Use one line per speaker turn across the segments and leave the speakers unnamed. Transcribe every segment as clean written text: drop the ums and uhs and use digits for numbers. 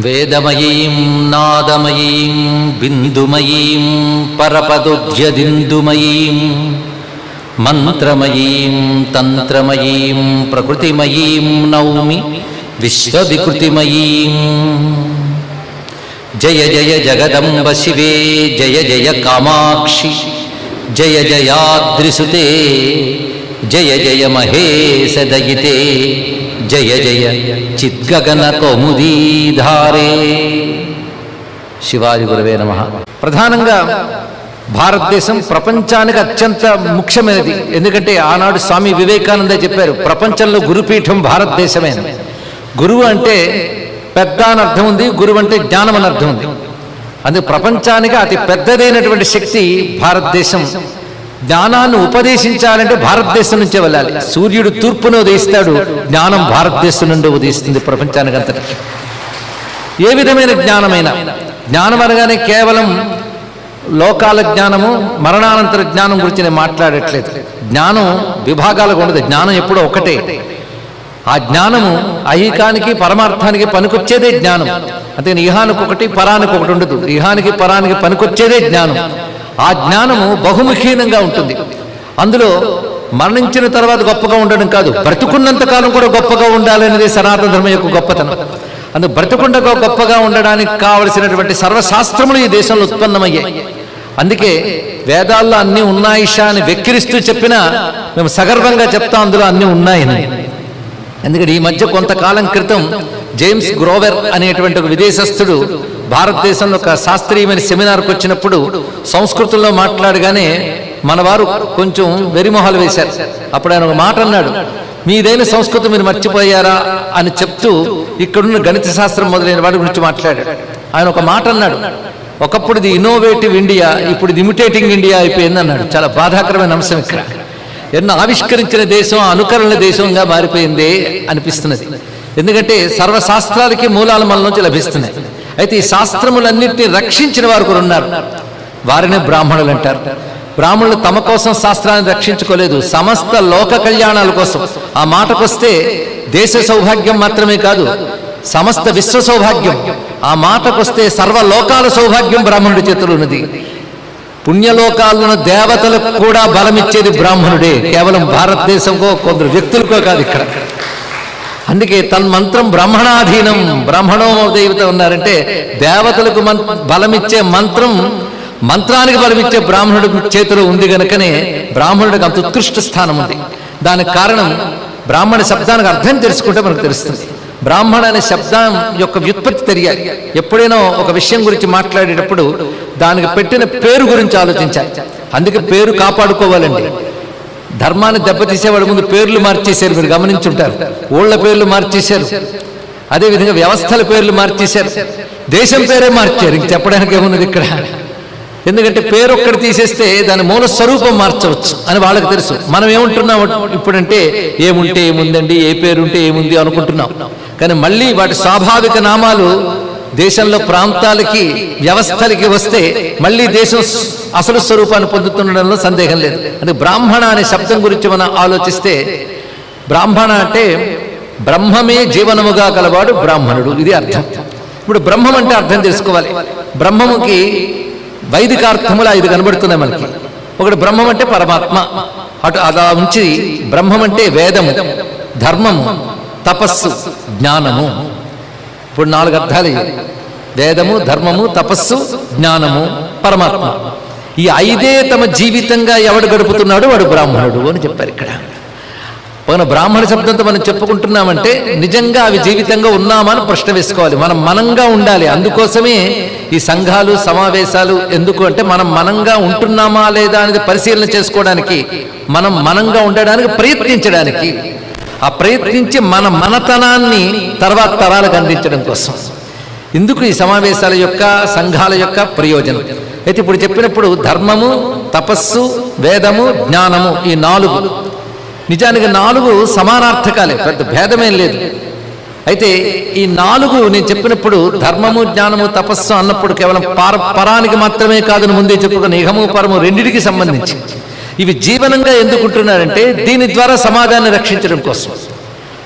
వేదమయీం నాదమయీం బిందుమయీం పరపదుధ్యదిందుమయీం మంత్రమయీం తంత్రమయీం ప్రకృతిమయీం నౌమి విశ్వవికృతిమయీం. జయ జయ జగదంబ శివే జయ జయ కామాక్షి జయ జయాద్రిసుతే జయ జయ మహేశదయితే జయ జయ చిద్గగన కౌముదీధారే. శివాజి గురవే నమః. ప్రధానంగా భారతదేశం ప్రపంచానికి అత్యంత ముఖ్యమైనది. ఎందుకంటే ఆనాడు స్వామి వివేకానంద చెప్పారు, ప్రపంచంలో గురుపీఠం భారతదేశమే. గురువు అంటే పెద్ద అని అర్థం ఉంది, గురువు అంటే జ్ఞానం అని అర్థం ఉంది. అందుకే ప్రపంచానికి అతి పెద్దదైనటువంటి శక్తి భారతదేశం. జ్ఞానాన్ని ఉపదేశించాలంటే భారతదేశం నుంచే వెళ్ళాలి. సూర్యుడు తూర్పును ఉదయిస్తాడు, జ్ఞానం భారతదేశం నుండి ఉదయిస్తుంది ప్రపంచానికి అంతటికి. ఏ విధమైన జ్ఞానమైనా, జ్ఞానం అనగానే కేవలం లోకాల జ్ఞానము మరణానంతర జ్ఞానం గురించి నేను మాట్లాడట్లేదు. జ్ఞానం విభాగాలుగా ఉండదు, జ్ఞానం ఎప్పుడూ ఒకటే. ఆ జ్ఞానము ఐహికానికి పరమార్థానికి పనికొచ్చేదే జ్ఞానం. అంతేని ఇహానికి ఒకటి పరానికి ఒకటి ఉండదు, ఇహానికి పరానికి పనికొచ్చేదే జ్ఞానం. ఆ జ్ఞానము బహుముఖీనంగా ఉంటుంది. అందులో మరణించిన తర్వాత గొప్పగా ఉండడం కాదు, బ్రతుకున్నంత కాలం కూడా గొప్పగా ఉండాలనేది సనాతన ధర్మం యొక్క గొప్పతనం. అందుకు బ్రతుకుండగా గొప్పగా ఉండడానికి కావలసినటువంటి సర్వశాస్త్రములు ఈ దేశంలో ఉత్పన్నమయ్యాయి. అందుకే వేదాల్లో అన్నీ ఉన్నాయిషా అని వెక్కిరిస్తూ చెప్పినా మేము సగర్వంగా చెప్తాం అందులో అన్నీ ఉన్నాయని. ఎందుకంటే ఈ మధ్య కొంతకాలం క్రితం జేమ్స్ గ్రోవెర్ అనేటువంటి ఒక విదేశస్థుడు భారతదేశంలో ఒక శాస్త్రీయమైన సెమినార్కి వచ్చినప్పుడు సంస్కృతంలో మాట్లాడగానే మన వారు కొంచెం వెరిమొహాలు వేశారు. అప్పుడు ఆయన ఒక మాట అన్నాడు, మీదైన సంస్కృతం మీరు మర్చిపోయారా అని చెప్తూ ఇక్కడున్న గణిత శాస్త్రం మొదలైన వాటి గురించి మాట్లాడాడు. ఆయన ఒక మాట అన్నాడు, ఒకప్పుడు ఇది ఇన్నోవేటివ్ ఇండియా, ఇప్పుడు ఇది ఇమిటేటింగ్ ఇండియా అయిపోయింది అన్నాడు. చాలా బాధాకరమైన అంశం. ఇక్కడ ఎన్నో ఆవిష్కరించిన దేశం అనుకరణ దేశంగా మారిపోయింది అనిపిస్తున్నది. ఎందుకంటే సర్వశాస్త్రాలకి మూలాల మన నుంచి లభిస్తున్నాయి. అయితే ఈ శాస్త్రములన్నింటినీ రక్షించిన వారు కూడా ఉన్నారు, వారినే బ్రాహ్మణులు అంటారు. బ్రాహ్మణులు తమ కోసం శాస్త్రాన్ని రక్షించుకోలేదు, సమస్త లోక కళ్యాణాల కోసం. ఆ మాటకొస్తే దేశ సౌభాగ్యం మాత్రమే కాదు, సమస్త విశ్వ సౌభాగ్యం. ఆ మాటకొస్తే సర్వలోకాల సౌభాగ్యం బ్రాహ్మణుడి చేతులు ఉన్నది. పుణ్యలోకాలను దేవతలకు కూడా బలమిచ్చేది బ్రాహ్మణుడే, కేవలం భారతదేశంకో కొందరు వ్యక్తులకో కాదు ఇక్కడ. అందుకే తన్మంత్రం బ్రాహ్మణాధీనం, బ్రాహ్మణో దైవత ఉన్నారంటే దేవతలకు బలమిచ్చే మంత్రం, మంత్రానికి బలమిచ్చే బ్రాహ్మణుడి చేతిలో ఉంది గనుకనే బ్రాహ్మణుడికి అంత ఉత్కృష్ట స్థానం ఉంది. దానికి కారణం బ్రాహ్మణ శబ్దానికి అర్థం తెలుసుకుంటే మనకు తెలుస్తుంది. బ్రాహ్మణ అనే శబ్దం యొక్క వ్యుత్పత్తి తెలియాలి. ఎప్పుడైనా ఒక విషయం గురించి మాట్లాడేటప్పుడు దానికి పెట్టిన పేరు గురించి ఆలోచించాలి. అందుకే పేరు కాపాడుకోవాలండి. ధర్మాన్ని దెబ్బతీసేవాడి ముందు పేర్లు మార్చేశారు, మీరు గమనించుంటారు. ఊళ్ళ పేర్లు మార్చేశారు, అదేవిధంగా వ్యవస్థల పేర్లు మార్చేశారు, దేశం పేరే మార్చారు. ఇంక చెప్పడానికి ఏమున్నది ఇక్కడ? ఎందుకంటే పేరు ఒక్కటి తీసేస్తే దాని మూల స్వరూపం మార్చవచ్చు అని వాళ్ళకి తెలుసు. మనం ఏముంటున్నాం ఇప్పుడంటే ఏముంటే ఏముందండి, ఏ పేరుంటే ఏముంది అనుకుంటున్నాం. కానీ మళ్ళీ వాటి స్వాభావిక నామాలు దేశంలో ప్రాంతాలకి వ్యవస్థలకి వస్తే మళ్ళీ దేశం అసలు స్వరూపాన్ని పొందుతుండడంలో సందేహం లేదు. అంటే బ్రాహ్మణ అనే శబ్దం గురించి మనం ఆలోచిస్తే, బ్రాహ్మణ అంటే బ్రహ్మమే జీవనముగా కలవాడు బ్రాహ్మణుడు, ఇది అర్థం. ఇప్పుడు బ్రహ్మం అంటే అర్థం తెలుసుకోవాలి. బ్రహ్మముకి వైదికార్థములు 5 కనబడుతున్నాయి మనకి. ఒకటి బ్రహ్మం అంటే పరమాత్మ, అటు అలా ఉంచి బ్రహ్మం అంటే వేదము, ధర్మము, తపస్సు, జ్ఞానము. ఇప్పుడు 4 అర్థాలు: వేదము, ధర్మము, తపస్సు, జ్ఞానము, పరమాత్మ. ఈ 5 తమ జీవితంగా ఎవడు గడుపుతున్నాడు వాడు బ్రాహ్మణుడు అని చెప్పారు ఇక్కడ. మన బ్రాహ్మణ శబ్దంతో మనం చెప్పుకుంటున్నామంటే నిజంగా అవి జీవితంగా ఉన్నామని ప్రశ్న వేసుకోవాలి. మనం మనంగా ఉండాలి. అందుకోసమే ఈ సంఘాలు సమావేశాలు. ఎందుకు అంటే మనం మనంగా ఉంటున్నామా లేదా అనేది పరిశీలన చేసుకోవడానికి, మనం మనంగా ఉండడానికి ప్రయత్నించడానికి, ఆ ప్రయత్నించి మన మనతనాన్ని తర్వాత తరాలకు అందించడం కోసం. ఇందుకు ఈ సమావేశాల యొక్క సంఘాల యొక్క ప్రయోజనం. అయితే ఇప్పుడు చెప్పినప్పుడు ధర్మము, తపస్సు, వేదము, జ్ఞానము, ఈ 4 నిజానికి 4 సమానార్థకాలే, పెద్ద భేదమేం లేదు. అయితే ఈ 4 నేను చెప్పినప్పుడు ధర్మము, జ్ఞానము, తపస్సు అన్నప్పుడు కేవలం పరానికి మాత్రమే కాదని ముందే చెప్పుకున్న ఇహము పరము రెండిటికి సంబంధించి ఇవి జీవనంగా ఎందుకుంటున్నారంటే దీని ద్వారా సమాజాన్ని రక్షించడం కోసం.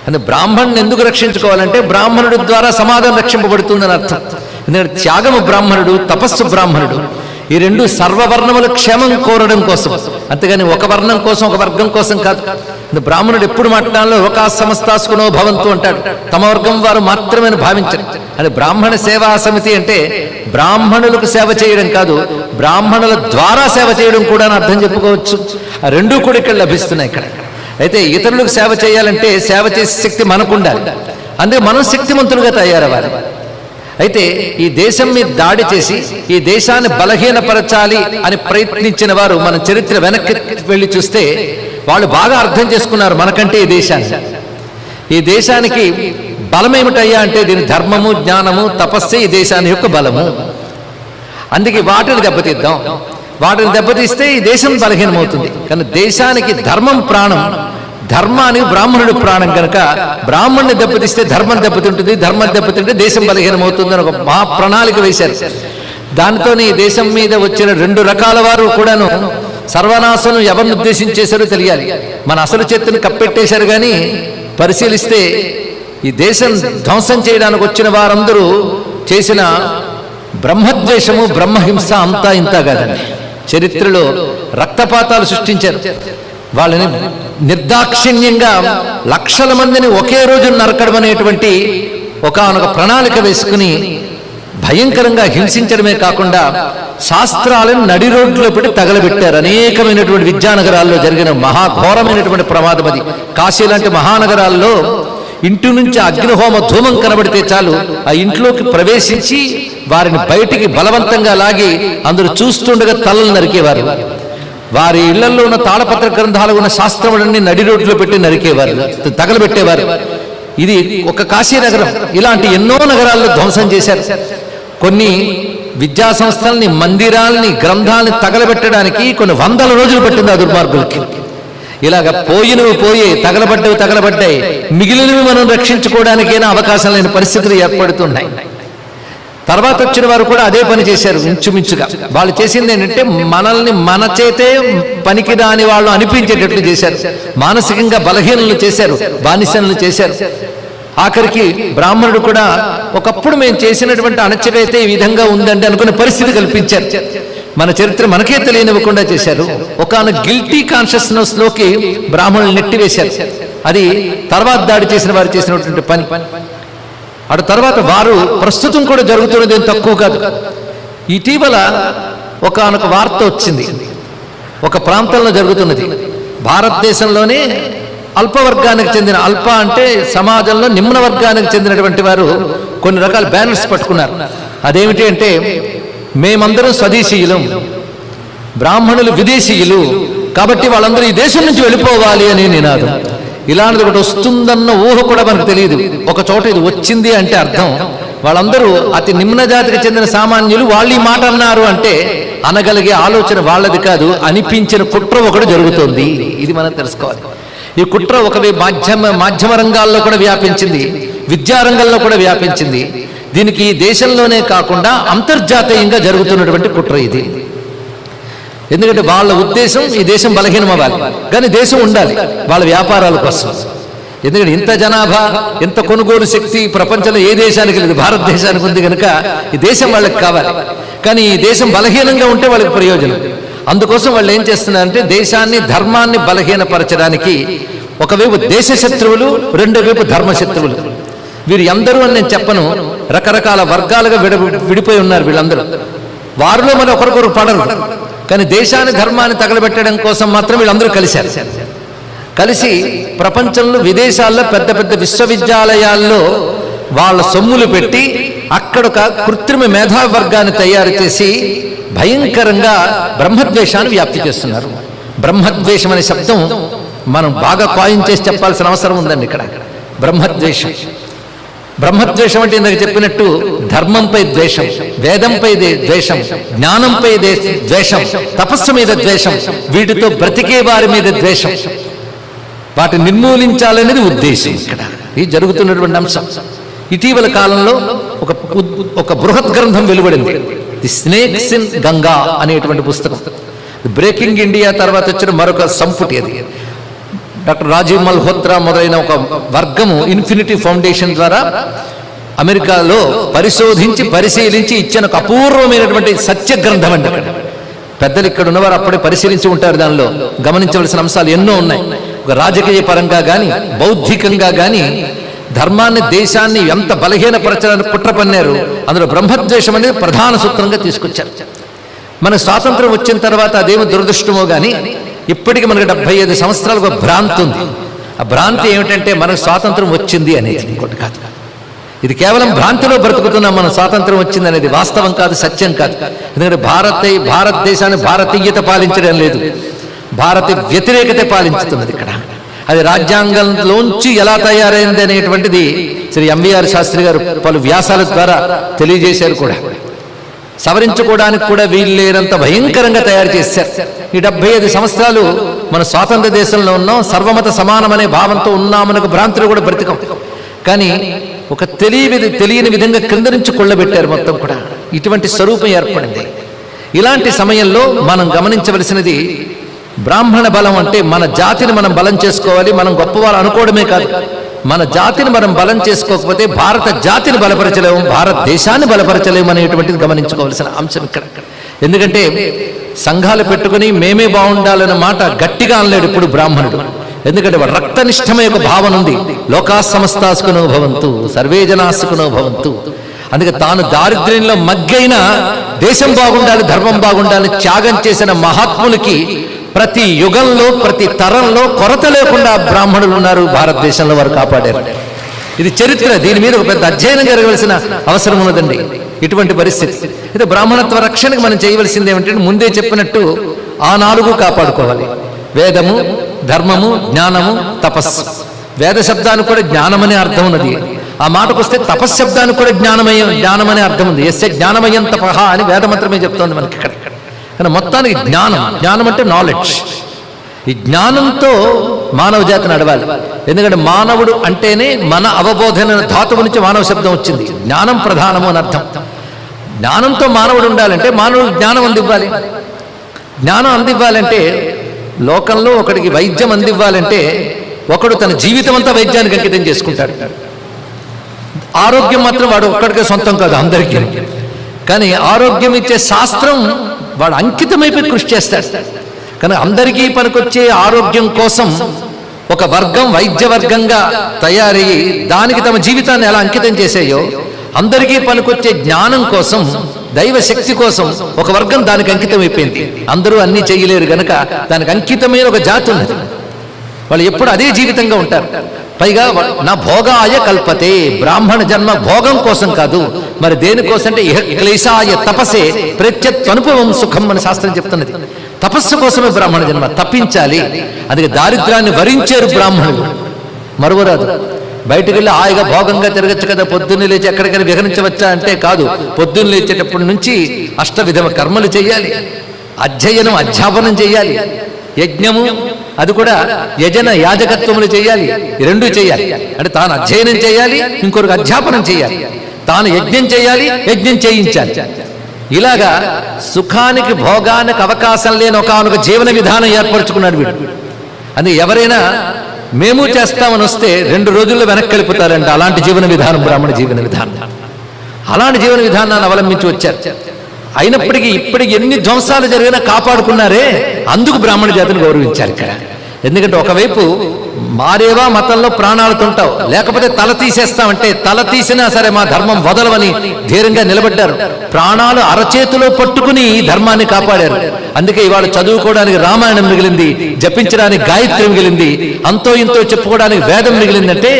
అంటే బ్రాహ్మణుని ఎందుకు రక్షించుకోవాలంటే బ్రాహ్మణుడి ద్వారా సమాజం రక్షింపబడుతుందని అర్థం. ఎందుకంటే త్యాగము బ్రాహ్మణుడు, తపస్సు బ్రాహ్మణుడు, ఈ రెండు సర్వవర్ణముల క్షేమం కోరడం కోసం, అంతేగాని ఒక వర్ణం కోసం ఒక వర్గం కోసం కాదు. బ్రాహ్మణుడు ఎప్పుడు మాట్లాడాలో లోకా సమస్తాసుకునో భవంతు అంటాడు. తమ వర్గం వారు మాత్రమే భావించరు. అది బ్రాహ్మణ సేవా సమితి అంటే బ్రాహ్మణులకు సేవ చేయడం కాదు, బ్రాహ్మణుల ద్వారా సేవ చేయడం కూడా అని అర్థం చెప్పుకోవచ్చు. ఆ రెండూ కూడా ఇక్కడ లభిస్తున్నాయి. ఇక్కడ అయితే ఇతరులకు సేవ చేయాలంటే సేవ చేసే శక్తి మనకు ఉండాలి. అందుకే మనం శక్తిమంతులుగా తయారవ్వాలి. అయితే ఈ దేశం మీద దాడి చేసి ఈ దేశాన్ని బలహీనపరచాలి అని ప్రయత్నించిన వారు మన చరిత్ర వెనక్కి వెళ్ళి చూస్తే వాళ్ళు బాగా అర్థం చేసుకున్నారు మనకంటే ఈ దేశానికి బలం ఏమిటయ్యా అంటే దీని ధర్మము, జ్ఞానము, తపస్సే ఈ దేశాన్ని యొక్క బలము. అందుకే వాటిని దెబ్బతీద్దాం. వాటిని దెబ్బతీస్తే ఈ దేశం బలహీనమవుతుంది. కానీ దేశానికి ధర్మం ప్రాణం, ధర్మానికి బ్రాహ్మణుడు ప్రాణం కనుక బ్రాహ్మణుని దెబ్బతీస్తే ధర్మం దెబ్బతింటుంది, ధర్మం దెబ్బతింటే దేశం బలహీనమవుతుందని ఒక మహా ప్రణాళిక వేశారు. దానితోనే ఈ దేశం మీద వచ్చిన 2 రకాల వారు కూడాను సర్వనాశనం ఎవరిని ఉద్దేశించేశారో తెలియాలి. మన అసలు చేతిని కప్పెట్టేశారు. కానీ పరిశీలిస్తే ఈ దేశం ధ్వంసం చేయడానికి వచ్చిన వారందరూ చేసిన బ్రహ్మద్వేషము, బ్రహ్మహింస అంతా ఇంత కాదండి. చరిత్రలో రక్తపాతాలు సృష్టించారు. వాళ్ళని నిర్దాక్షిణ్యంగా లక్షల మందిని ఒకే రోజు నరకడం అనేటువంటి ఒకానొక ప్రణాళిక వేసుకుని భయంకరంగా హింసించడమే కాకుండా శాస్త్రాలను నడి రోడ్లో పెట్టి తగలబెట్టారు. అనేకమైనటువంటి విద్యానగరాల్లో జరిగిన మహాఘోరమైనటువంటి ప్రమాదం అది. కాశీ లాంటి మహానగరాల్లో ఇంటి నుంచి అగ్నిహోమ ధూమం కనబడితే చాలు ఆ ఇంట్లోకి ప్రవేశించి వారిని బయటికి బలవంతంగా లాగి అందరూ చూస్తుండగా తలలు నరికేవారు. వారి ఇళ్లలో ఉన్న తాళపత్ర గ్రంథాలు ఉన్న శాస్త్రములన్నీ నడి రోడ్లో పెట్టి నరికేవారు, తగలబెట్టేవారు. ఇది ఒక కాశీ నగరం. ఇలాంటి ఎన్నో నగరాల్లో ధ్వంసం చేశారు. కొన్ని విద్యా సంస్థల్ని, మందిరాల్ని, గ్రంథాలని తగలబెట్టడానికి కొన్ని 100 రోజులు పట్టింది ఆ దుర్మార్గులకి. ఇలాగ పోయినవి పోయి, తగలబడ్డాయి, మిగిలినవి మనం రక్షించుకోవడానికైనా అవకాశం లేని పరిస్థితులు ఏర్పడుతున్నాయి. తర్వాత వచ్చిన వారు కూడా అదే పని చేశారు ఇంచుమించుగా. వాళ్ళు చేసింది ఏంటంటే మనల్ని మన చేతే పనికిరాని వాళ్ళు అనిపించేటట్లు చేశారు. మానసికంగా బలహీనలు చేశారు, బానిసలను చేశారు. ఆఖరికి బ్రాహ్మణుడు కూడా ఒకప్పుడు మేము చేసినటువంటి అణచివేత ఈ విధంగా ఉందండి అనుకునే పరిస్థితి కల్పించారు. మన చరిత్ర మనకే తెలియనివ్వకుండా చేశారు. ఒకానొక గిల్టీ కాన్షియస్నెస్ లోకి బ్రాహ్మణులు నెట్టివేశారు. అది తర్వాత దాడి చేసిన వారు చేసినటువంటి పని. అటు తర్వాత వారు ప్రస్తుతం కూడా జరుగుతున్నది ఏం తక్కువ కాదు. ఇటీవల ఒకానొక వార్త వచ్చింది. ఒక ప్రాంతంలో జరుగుతున్నది. భారతదేశంలోనే అల్పవర్గానికి చెందిన, అల్ప అంటే సమాజంలో నిమ్న వర్గానికి చెందినటువంటి వారు కొన్ని రకాల బ్యానర్స్ పట్టుకున్నారు. అదేమిటి అంటే మేమందరం స్వదేశీయులం, బ్రాహ్మణులు విదేశీయులు, కాబట్టి వాళ్ళందరూ ఈ దేశం నుంచి వెళ్ళిపోవాలి అని నినాదం. ఇలాంటిది ఒకటి వస్తుందన్న ఊహ కూడా మనకు తెలియదు. ఒక చోట ఇది వచ్చింది అంటే అర్థం వాళ్ళందరూ అతి నిమ్న జాతికి చెందిన సామాన్యులు. వాళ్ళు ఈ మాట అన్నారు అంటే అనగలిగే ఆలోచన వాళ్ళది కాదు, అనిపించిన కుట్ర ఒకటి జరుగుతోంది. ఇది మనం తెలుసుకోవాలి. ఈ కుట్ర మాధ్యమ రంగాల్లో కూడా వ్యాపించింది, విద్యారంగంలో కూడా వ్యాపించింది. దీనికి దేశంలోనే కాకుండా అంతర్జాతీయంగా జరుగుతున్నటువంటి కుట్ర ఇది. ఎందుకంటే వాళ్ళ ఉద్దేశం ఈ దేశం బలహీనం అవ్వాలి, కానీ దేశం ఉండాలి వాళ్ళ వ్యాపారాల కోసం. ఎందుకంటే ఇంత జనాభా, ఇంత కొనుగోలు శక్తి ప్రపంచంలో ఏ దేశానికి లేదు, భారతదేశానికి ఉంది కనుక ఈ దేశం వాళ్ళకి కావాలి. కానీ ఈ దేశం బలహీనంగా ఉంటే వాళ్ళకి ప్రయోజనం. అందుకోసం వాళ్ళు ఏం చేస్తున్నారంటే దేశాన్ని, ధర్మాన్ని బలహీనపరచడానికి ఒకవైపు దేశ శత్రువులు, రెండో వైపు ధర్మ శత్రువులు. వీరు అందరూ అని నేను చెప్పను, రకరకాల వర్గాలుగా విడిపోయి ఉన్నారు వీళ్ళందరూ. వారిలో మన ఒకరికొకరు పడరు, కానీ దేశాన్ని, ధర్మాన్ని తగలబెట్టడం కోసం మాత్రం వీళ్ళందరూ కలిశారు. కలిసి ప్రపంచంలో విదేశాల్లో పెద్ద పెద్ద విశ్వవిద్యాలయాల్లో వాళ్ళ సొమ్ములు పెట్టి అక్కడ ఒక కృత్రిమ మేధావర్గాన్ని తయారు చేసి భయంకరంగా బ్రహ్మద్వేషాన్ని వ్యాప్తి చేస్తున్నారు. బ్రహ్మద్వేషం అనే శబ్దం మనం బాగా కాయిన్ చేసి చెప్పాల్సిన అవసరం ఉందండి. ఇక్కడ బ్రహ్మద్వేషం, బ్రహ్మద్వేషం అంటే ఇందాక చెప్పినట్టు ధర్మంపై ద్వేషం, వేదంపై ద్వేషం, జ్ఞానంపై ద్వేషం, తపస్సు మీద ద్వేషం, వీటితో బ్రతికే వారి మీద ద్వేషం, వాటిని నిర్మూలించాలనేది ఉద్దేశం. ఇక్కడ ఇది జరుగుతున్నటువంటి అంశం. ఇటీవల కాలంలో ఒక బృహత్ గ్రంథం వెలువడింది, ది స్నేక్స్ ఇన్ గంగా అనేటువంటి పుస్తకం. బ్రేకింగ్ ఇండియా తర్వాత వచ్చిన మరొక సంపుటి. అది డాక్టర్ రాజీవ్ మల్హోత్రా మొదలైన ఒక వర్గము ఇన్ఫినిటీ ఫౌండేషన్ ద్వారా అమెరికాలో పరిశీలించి ఇచ్చిన ఒక అపూర్వమైనటువంటి సత్య గ్రంథం అండి. అక్కడ పెద్దలు ఇక్కడ ఉన్నవారు అప్పుడే పరిశీలించి ఉంటారు. దానిలో గమనించవలసిన అంశాలు ఎన్నో ఉన్నాయి. ఒక రాజకీయ పరంగా కానీ బౌద్ధికంగా కానీ ధర్మాన్ని దేశాన్ని ఎంత బలహీనపరచడానికి కుట్ర పన్నారు. అందులో బ్రహ్మద్వేషం అనేది ప్రధాన సూత్రంగా తీసుకొచ్చారు. మన స్వాతంత్రం వచ్చిన తర్వాత అదేమో దురదృష్టమో కానీ ఇప్పటికీ మనకు 75 సంవత్సరాలకు ఒక భ్రాంతి ఉంది. ఆ భ్రాంతి ఏమిటంటే మనకు స్వాతంత్రం వచ్చింది అనేది, ఇంకోటి కాదు. ఇది కేవలం భ్రాంతిలో బ్రతుకుతున్నాం. మనం స్వాతంత్రం వచ్చింది అనేది వాస్తవం కాదు, సత్యం కాదు. ఎందుకంటే భారతదేశాన్ని భారతీయత పాలించడం లేదు, భారత వ్యతిరేకత పాలించుతున్నది ఇక్కడ. అది రాజ్యాంగంలోంచి ఎలా తయారైంది అనేటువంటిది శ్రీ ఎంవీఆర్ శాస్త్రి గారు పలు వ్యాసాల ద్వారా తెలియజేశారు. కూడా సవరించుకోవడానికి కూడా వీలు లేనంత భయంకరంగా తయారు చేశారు. ఈ 75 సంవత్సరాలు మన స్వాతంత్ర దేశంలో ఉన్నాం, సర్వమత సమానమనే భావంతో ఉన్నామనకు భ్రాంతులు కూడా బ్రతికం. కానీ ఒక తెలియని విధంగా క్రింద నుంచి కొళ్ళబెట్టారు మొత్తం కూడా. ఇటువంటి స్వరూపం ఏర్పడింది. ఇలాంటి సమయంలో మనం గమనించవలసినది బ్రాహ్మణ బలం అంటే మన జాతిని మనం బలం చేసుకోవాలి. మనం గొప్పవాళ్ళు అనుకోవడమే కాదు, మన జాతిని మనం బలం చేసుకోకపోతే భారత జాతిని బలపరచలేము, భారతదేశాన్ని బలపరచలేము అనేటువంటిది గమనించుకోవాల్సిన అంశం ఇక్కడ. ఎందుకంటే సంఘాలు పెట్టుకుని మేమే బాగుండాలన్న మాట గట్టిగా అనలేడు ఇప్పుడు బ్రాహ్మణుడు. ఎందుకంటే వాడు రక్తనిష్టమైన ఒక భావన ఉంది. లోకా సమస్తాసుకునో భవంతు, సర్వే జనాసుకునో భవంతు. అందుకే తాను దారిద్ర్యంలో మగ్గైనా దేశం బాగుండాలి, ధర్మం బాగుండాలి త్యాగం చేసిన మహాత్ములకి ప్రతి యుగంలో ప్రతి తరంలో కొరత లేకుండా బ్రాహ్మణులు ఉన్నారు. భారతదేశంలో వారు కాపాడారు. ఇది చరిత్ర. దీని మీద ఒక పెద్ద అధ్యయనం జరగవలసిన అవసరం ఉన్నదండి. ఇటువంటి పరిస్థితి అయితే బ్రాహ్మణత్వ రక్షణకు మనం చేయవలసింది ఏమిటంటే ముందే చెప్పినట్టు ఆ 4 కాపాడుకోవాలి. వేదము, ధర్మము, జ్ఞానము, తపస్సు. వేద శబ్దానికి కూడా జ్ఞానమనే అర్థం ఉన్నది. ఆ మాటకు వస్తే తపశ్శబ్దానికి కూడా జ్ఞానమనే అర్థం ఉంది. ఎస్సే జ్ఞానమయం తపహ అని వేదమంత్రమే చెప్తోంది మనకి ఇక్కడ. కానీ మొత్తానికి జ్ఞానం అంటే నాలెడ్జ్. ఈ జ్ఞానంతో మానవ జాతి నడవాలి. ఎందుకంటే మానవుడు అంటేనే మన అవబోధన ధాతువు నుంచి మానవ శబ్దం వచ్చింది. జ్ఞానం ప్రధానము అని అర్థం. జ్ఞానంతో మానవుడు ఉండాలంటే మానవుడు జ్ఞానం అందివ్వాలి. జ్ఞానం అందివ్వాలంటే లోకంలో ఒకడికి వైద్యం అందివ్వాలంటే ఒకడు తన జీవితం అంతా వైద్యానికి అంకితం చేసుకుంటాడు. ఆరోగ్యం మాత్రం వాడు ఒక్కడికే సొంతం కాదు, అందరికీ. కానీ ఆరోగ్యం ఇచ్చే శాస్త్రం వాడు అంకితమైపోయి కృషి చేస్తాడు. కానీ అందరికీ పనికొచ్చే ఆరోగ్యం కోసం ఒక వర్గం వైద్య వర్గంగా తయారయ్యి దానికి తమ జీవితాన్ని ఎలా అంకితం చేసేయో అందరికీ పనికొచ్చే జ్ఞానం కోసం, దైవ శక్తి కోసం ఒక వర్గం దానికి అంకితం అయిపోయింది. అందరూ అన్నీ చేయలేరు గనక దానికి అంకితమైన ఒక జాతి ఉన్నది. వాళ్ళు ఎప్పుడు అదే జీవితంగా ఉంటారు. పైగా నా భోగాయ కల్పతే, బ్రాహ్మణ జన్మ భోగం కోసం కాదు, మరి దేనికోసం అంటే ఇహ క్లేశాయ తపసే ప్రత్యత్వనుభవం సుఖం అని శాస్త్రం చెప్తున్నది. తపస్సు కోసమే బ్రాహ్మణ జన్మ, తప్పించాలి. అందుకే దారిద్ర్యాన్ని వరించారు బ్రాహ్మణులు. మరువరాదు. బయటకు వెళ్ళి హాయిగా భోగంగా తిరగచ్చు కదా, పొద్దున్నే లేచి ఎక్కడికైనా విహరించవచ్చా అంటే కాదు. పొద్దున్న లేచేటప్పటి నుంచి అష్టవిధమ కర్మలు చేయాలి, అధ్యయనం అధ్యాపనం చేయాలి, యజ్ఞము అది కూడా యజన యాజకత్వములు చేయాలి. ఈ రెండూ చేయాలి. అంటే తాను అధ్యయనం చేయాలి, ఇంకొకరికి అధ్యాపనం చేయాలి, తాను యజ్ఞం చేయాలి, యజ్ఞం చేయించాలి. ఇలాగా సుఖానికి భోగానికి అవకాశం లేని ఒక జీవన విధానం ఏర్పరచుకున్నాడు వీడు. అందుకే ఎవరైనా మేము చేస్తామని వస్తే 2 రోజుల్లో వెనక్కి వెళ్ళిపోతారంట. అలాంటి జీవన విధానం బ్రాహ్మణ జీవన విధానం. అలాంటి జీవన విధానాన్ని అవలంబించి వచ్చారు. అయినప్పటికీ ఇప్పటికి ఎన్ని ధ్వంసాలు జరిగినా కాపాడుకున్నారే, అందుకు బ్రాహ్మణ జాతిని గౌరవించారు ఇక్కడ. ఎందుకంటే ఒకవైపు మారేవా మతంలో ప్రాణాలతో ఉంటావు, లేకపోతే తల తీసేస్తామంటే తల తీసినా సరే మా ధర్మం వదలవని ధీరంగా నిలబడ్డారు. ప్రాణాలు అరచేతిలో పట్టుకుని ధర్మాన్ని కాపాడారు. అందుకే ఇవాళ చదువుకోవడానికి రామాయణం మిగిలింది, జపించడానికి గాయత్రి మిగిలింది, అంతో ఇంతో చెప్పుకోవడానికి వేదం మిగిలిందంటే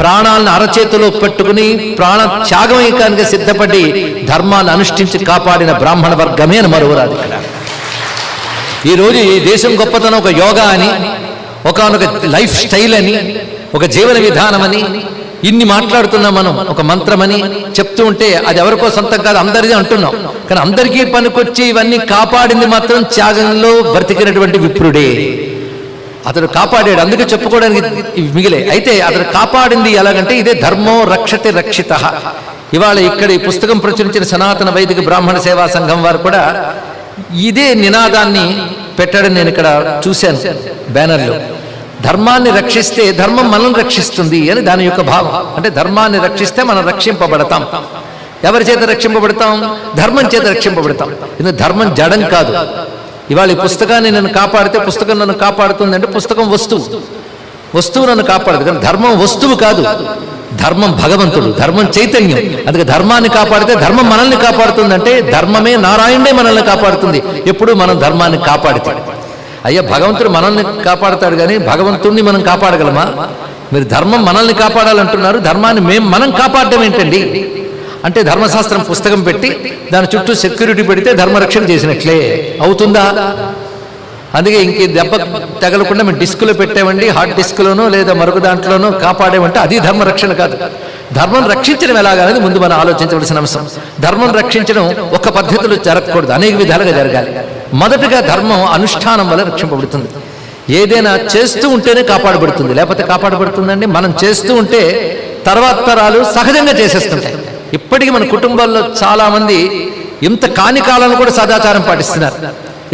ప్రాణాలను అరచేతిలో పెట్టుకుని ప్రాణ త్యాగమయకానికి సిద్ధపడి ధర్మాన్ని అనుష్ఠించి కాపాడిన బ్రాహ్మణ వర్గమే అని మరువరాదు ఇక్కడ. ఈరోజు ఈ దేశం గొప్పతనం ఒక యోగా అని, ఒకనొక లైఫ్ స్టైల్ అని, ఒక జీవన విధానం అని ఇన్ని మాట్లాడుతున్నాం మనం. ఒక మంత్రమని చెప్తూ ఉంటే అది ఎవరికో సొంతం కాదు, అందరిది అంటున్నాం. కానీ అందరికీ పనికొచ్చి ఇవన్నీ కాపాడింది మాత్రం త్యాగంలో బ్రతికినటువంటి విప్రుడే. అతడు కాపాడాడు, అందుకే చెప్పుకోవడానికి మిగిలే. అయితే అతడు కాపాడింది ఎలాగంటే ఇదే ధర్మో రక్షతే రక్షిత. ఇవాళ ఇక్కడ ఈ పుస్తకం ప్రచురించిన సనాతన వైదిక బ్రాహ్మణ సేవా సంఘం వారు కూడా ఇదే నినాదాన్ని పెట్టడం నేను ఇక్కడ చూశాను బ్యానర్లో. ధర్మాన్ని రక్షిస్తే ధర్మం మనల్ని రక్షిస్తుంది అని దాని యొక్క భావం. అంటే ధర్మాన్ని రక్షిస్తే మనం రక్షింపబడతాం. ఎవరి చేత రక్షింపబడతాం? ధర్మం చేత రక్షింపబడతాం. ఎందుకంటే ధర్మం జడం కాదు. ఇవాళ ఈ పుస్తకాన్ని నన్ను కాపాడితే పుస్తకం నన్ను కాపాడుతుంది అంటే పుస్తకం వస్తువు నన్ను కాపాడదు. కానీ ధర్మం వస్తువు కాదు. ధర్మం భగవంతుడు, ధర్మం చైతన్యం. అందుకే ధర్మాన్ని కాపాడితే ధర్మం మనల్ని కాపాడుతుందంటే ధర్మమే నారాయణే మనల్ని కాపాడుతుంది. ఎప్పుడు మనం ధర్మాన్ని కాపాడితే. అయ్యా, భగవంతుడు మనల్ని కాపాడుతాడు కానీ భగవంతుడిని మనం కాపాడగలమా? మీరు ధర్మం మనల్ని కాపాడాలంటున్నారు, ధర్మాన్ని మనం కాపాడడం ఏంటండి అంటే ధర్మశాస్త్రం పుస్తకం పెట్టి దాని చుట్టూ సెక్యూరిటీ పెడితే ధర్మరక్షణ చేసినట్లే అవుతుందా? అందుకే ఇంక దెబ్బ తగలకుండా మేము డిస్కులో పెట్టామండి, హార్డ్ డిస్క్లోనో లేదా మరొక దాంట్లోనో కాపాడేమంటే అది ధర్మరక్షణ కాదు. ధర్మం రక్షించడం ఎలాగనేది ముందు మనం ఆలోచించవలసిన అంశం. ధర్మం రక్షించడం ఒక పద్ధతిలో జరగకూడదు, అనేక విధాలుగా జరగాలి. మొదటగా ధర్మం అనుష్ఠానం వల్ల రక్షింపబడుతుంది. ఏదైనా చేస్తూ ఉంటేనే కాపాడబడుతుంది, లేకపోతే కాపాడబడుతుందండి. మనం చేస్తూ ఉంటే తర్వాత తరాలు సహజంగా చేసేస్తుంటాయి. ఇప్పటికీ మన కుటుంబాల్లో చాలా మంది ఇంత కాని కాలాలను కూడా సదాచారం పాటిస్తున్నారు.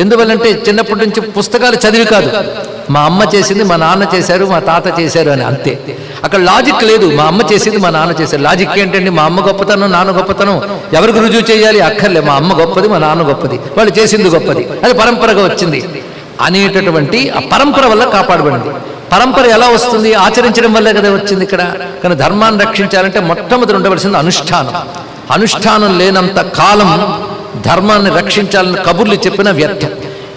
ఎందువల్లంటే చిన్నప్పటి నుంచి పుస్తకాలు చదివి కాదు, మా అమ్మ చేసింది, మా నాన్న చేశారు, మా తాత చేశారు అని అంతే. అక్కడ లాజిక్ లేదు. మా అమ్మ చేసింది, మా నాన్న చేశారు. లాజిక్ ఏంటండి? మా అమ్మ గొప్పతనం, నాన్న గొప్పతనం ఎవరికి రుజువు చేయాలి? అక్కర్లే. మా అమ్మ గొప్పది, మా నాన్న గొప్పది, వాళ్ళు చేసింది గొప్పది, అది పరంపరగా వచ్చింది అనేటటువంటి ఆ పరంపర వల్ల కాపాడబడింది. పరంపర ఎలా వస్తుంది? ఆచరించడం వల్లే కదా వచ్చింది ఇక్కడ. కానీ ధర్మాన్ని రక్షించాలంటే మొట్టమొదటి ఉండవలసింది అనుష్ఠానం. అనుష్ఠానం లేనంత కాలం ధర్మాన్ని రక్షించాలని కబుర్లు చెప్పిన వ్యర్థం.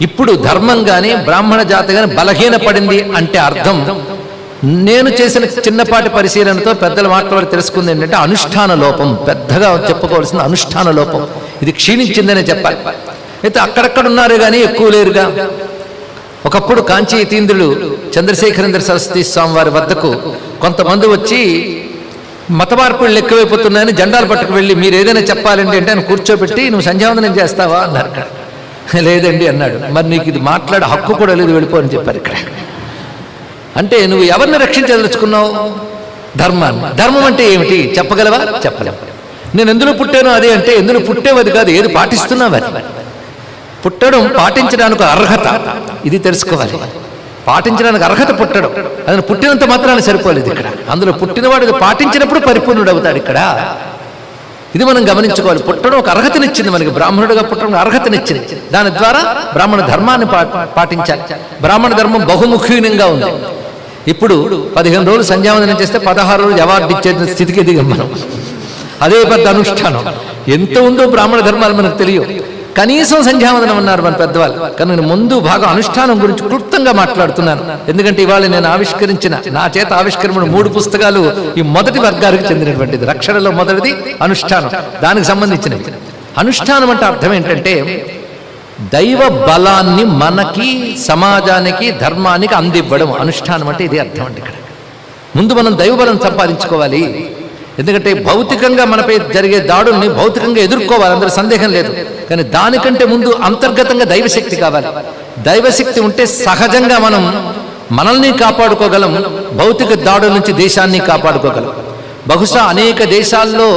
ఇప్పుడు ధర్మం కానీ బ్రాహ్మణ జాతి కానీ బలహీనపడింది అంటే అర్థం, నేను చేసిన చిన్నపాటి పరిశీలనతో పెద్దల మాట్లాడి తెలుసుకుంది ఏంటంటే అనుష్ఠాన లోపం. పెద్దగా చెప్పుకోవాల్సిన అనుష్ఠాన లోపం, ఇది క్షీణించిందనే చెప్పాలి. అయితే అక్కడక్కడ ఉన్నారు కానీ ఎక్కువ లేరుగా. ఒకప్పుడు కాంచీ యతీంద్రులు చంద్రశేఖరేంద్ర సరస్వతి స్వామి వారి వద్దకు కొంతమంది వచ్చి మత మార్పులు ఎక్కువైపోతున్నాయని జెండాలు పట్టుకు వెళ్ళి మీరు ఏదైనా చెప్పాలండి అంటే ఆయన కూర్చోబెట్టి నువ్వు సంధ్యావందనం చేస్తావా అన్నారు. ఇక్కడ లేదండి అన్నాడు. మరి నీకు ఇది మాట్లాడే హక్కు కూడా లేదు, వెళ్ళిపో అని చెప్పారు ఇక్కడ. అంటే నువ్వు ఎవరిని రక్షించదలుచుకున్నావు? ధర్మాన్ని. ధర్మం అంటే ఏమిటి చెప్పగలవా? చెప్పలేవు. నేను ఎందులో పుట్టానో అదే అంటే ఎందులో పుట్టేవది కాదు, ఏది పాటిస్తున్నావు అది. పుట్టడం పాటించడానికి అర్హత, ఇది తెలుసుకోవాలి. పాటించడానికి అర్హత పుట్టడం, అది పుట్టినంత మాత్రాన్ని సరిపోలేదు ఇక్కడ. అందులో పుట్టినవాడు పాటించినప్పుడు పరిపూర్ణుడు అవుతాడు ఇక్కడ. ఇది మనం గమనించుకోవాలి. పుట్టడం ఒక అర్హతనిచ్చింది మనకి, బ్రాహ్మణుడిగా పుట్టడం అర్హతనిచ్చింది. దాని ద్వారా బ్రాహ్మణ ధర్మాన్ని పాటించాలి. బ్రాహ్మణ ధర్మం బహుముఖీనంగా ఉంది. ఇప్పుడు 15 రోజులు సంధ్యావందనం చేస్తే 16 రోజులు అవార్డు ఇచ్చే స్థితికి దిగం మనం. అదే పెద్ద అనుష్ఠానం. ఎంత ఉందో బ్రాహ్మణ ధర్మాలు మనకు తెలియవు. కనీసం సంధ్యావందనం అన్నారు మన పెద్దవాళ్ళు. కానీ నేను ముందు భాగం అనుష్ఠానం గురించి క్లుప్తంగా మాట్లాడుతున్నాను. ఎందుకంటే ఇవాళ నేను ఆవిష్కరించిన, నా చేత ఆవిష్కరించిన 3 పుస్తకాలు ఈ మొదటి వర్గానికి చెందినటువంటిది. రక్షణలో మొదటిది అనుష్ఠానం, దానికి సంబంధించినవి. అనుష్ఠానం అంటే అర్థం ఏంటంటే దైవ బలాన్ని మనకి, సమాజానికి, ధర్మానికి అందివ్వడం. అనుష్ఠానం అంటే ఇది అర్థం అండి. ఇక్కడ ముందు మనం దైవ బలం సంపాదించుకోవాలి. ఎందుకంటే భౌతికంగా మనపై జరిగే దాడుల్ని భౌతికంగా ఎదుర్కోవాలి, అందులో సందేహం లేదు. కానీ దానికంటే ముందు అంతర్గతంగా దైవశక్తి కావాలి. దైవశక్తి ఉంటే సహజంగా మనం మనల్ని కాపాడుకోగలం, భౌతిక దాడుల నుంచి దేశాన్ని కాపాడుకోగలం. బహుశా అనేక దేశాల్లో